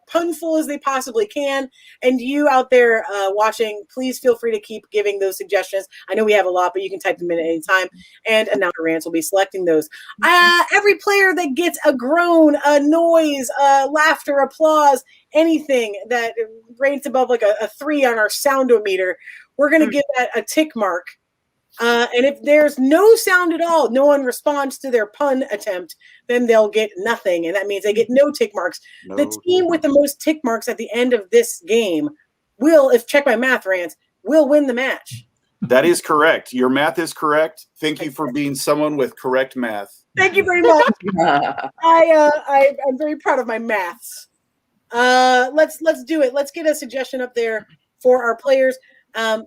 punful as they possibly can. And you out there watching, please feel free to keep giving those suggestions. I know we have a lot, but you can type them in at any time. And Announcer Rants will be selecting those. Every player that gets a groan, a noise, laughter, applause, anything that rates above like a 3 on our soundometer, we're going to give that a tick mark. And if there's no sound at all, no one responds to their pun attempt, then they'll get nothing. And that means they get no tick marks. The team with the most tick marks at the end of this game will, if check my math, Rants, will win the match. That is correct. Your math is correct. Thank you for being someone with correct math. Thank you very much. I'm very proud of my maths. Let's do it. Let's get a suggestion up there for our players.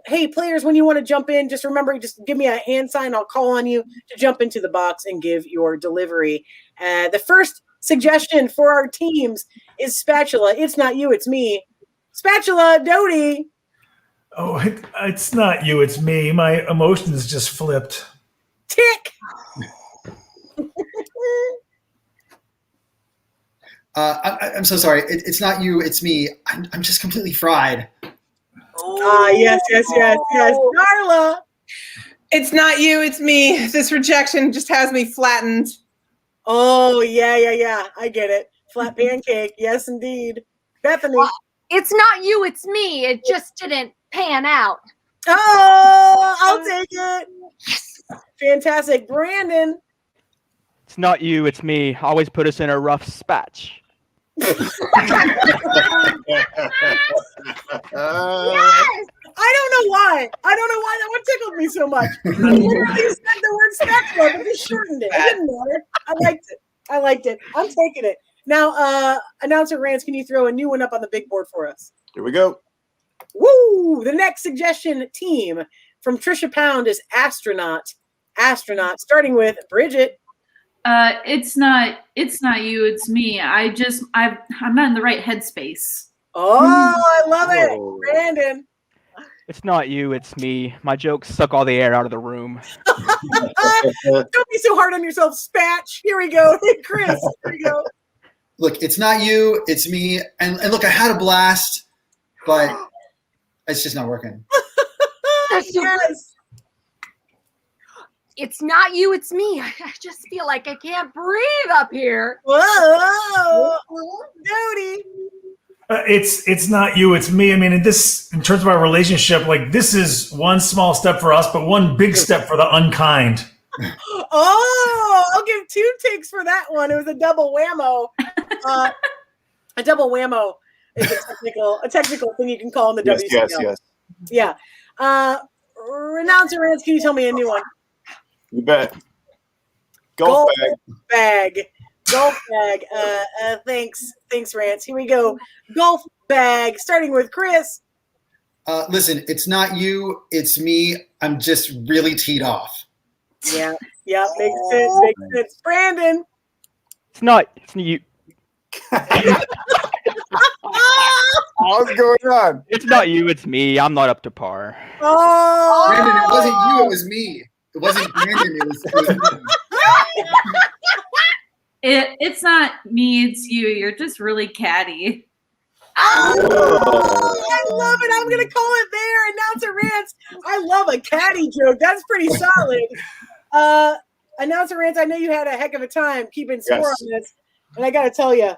Hey, players, when you want to jump in, just remember, just give me a hand sign. I'll call on you to jump into the box and give your delivery. The first suggestion for our teams is Spatula. It's not you, it's me. Spatula, Dodie. Oh, it's not you, it's me. My emotions just flipped. Tick. I'm so sorry. It's not you, it's me. I'm just completely fried. Yes. Darla. It's not you, it's me. This rejection just has me flattened. Oh, yeah. I get it. Flat pancake. Yes, indeed. Bethany. It's not you, it's me. It just didn't pan out. Oh, I'll take it. Fantastic. Brandon. It's not you, it's me. Always put us in a rough spatch. Yes! I don't know why that one tickled me so much. I literally said the word spatula, but just shortened it. It didn't matter. I liked it. I'm taking it. Now, Announcer Rants, can you throw a new one up on the big board for us? Here we go. Woo! The next suggestion team from Trisha Pound is Astronaut. Starting with Bridget. It's not you, it's me. I'm not in the right headspace. Oh, I love it. Brandon. It's not you, it's me. My jokes suck all the air out of the room. Don't be so hard on yourself, Spatch. Here we go. Chris, here we go. Look, it's not you, it's me. And look, I had a blast, but it's just not working. Yes. It's not you, it's me. I just feel like I can't breathe up here. Whoa. Dodie. It's not you, it's me. I mean, in terms of our relationship, like this is one small step for us, but one big step for the unkind. Oh, I'll give 2 ticks for that one. It was a double whammo. A double whammo is a technical thing you can call in the WCL. Yes. Yeah. Announcer Rants, can you tell me a new one? You bet. Golf bag. Golf bag. Thanks, Rants. Here we go. Golf bag. Starting with Chris. Listen, it's not you, it's me. I'm just really teed off. Yeah. Makes sense. Brandon. It's you. What's going on? It's not you, it's me. I'm not up to par. Oh. Brandon, it wasn't you, it was me. It wasn't Brandon, it was me. It's not me, it's you. You're just really catty. Oh, I love it. I'm going to call it there. Announcer Rants. I love a catty joke. That's pretty solid. Announcer Rants, I know you had a heck of a time keeping score on this. And I got to tell you,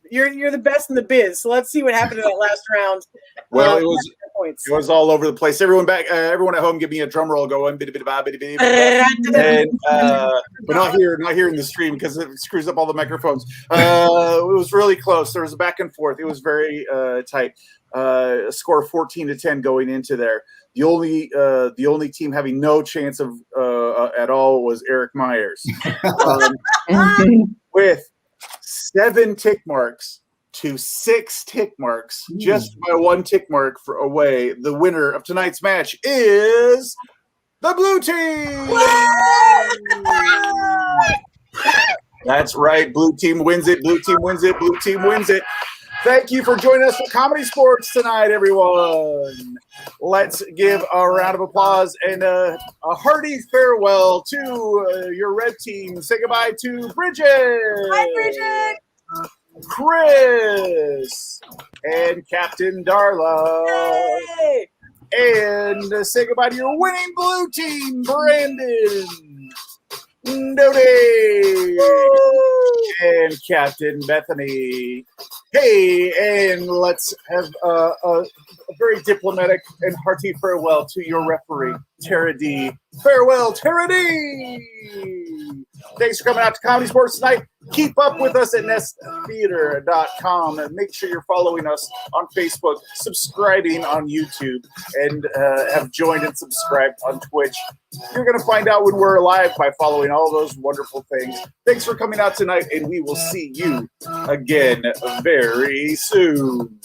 you're the best in the biz. So let's see what happened in that last round. Well, it was all over the place. Everyone at home, give me a drum roll going. And, but not here in the stream because it screws up all the microphones. It was really close. There was a back and forth. It was very tight. A score of 14-10 going into there. The only team having no chance of at all was Eric Myers, with 7 tick marks to 6 tick marks, just by 1 tick mark away. The winner of tonight's match is the blue team. That's right. Blue team wins it. Blue team wins it. Blue team wins it. Thank you for joining us for Comedy Sports tonight, everyone. Let's give a round of applause and a hearty farewell to your red team. Say goodbye to Bridget. Hi, Bridget. Chris. And Captain Darla. Hey. And say goodbye to your winning blue team, Brandon. Dodie. And Captain Bethany. Hey, and let's have a very diplomatic and hearty farewell to your referee, Tara D. Farewell, Tara D. Thanks for coming out to Comedy Sports tonight. Keep up with us at nesttheater.com and make sure you're following us on Facebook, subscribing on YouTube, and have joined and subscribed on Twitch. You're going to find out when we're live by following all those wonderful things. Thanks for coming out tonight, and we will see you again very soon.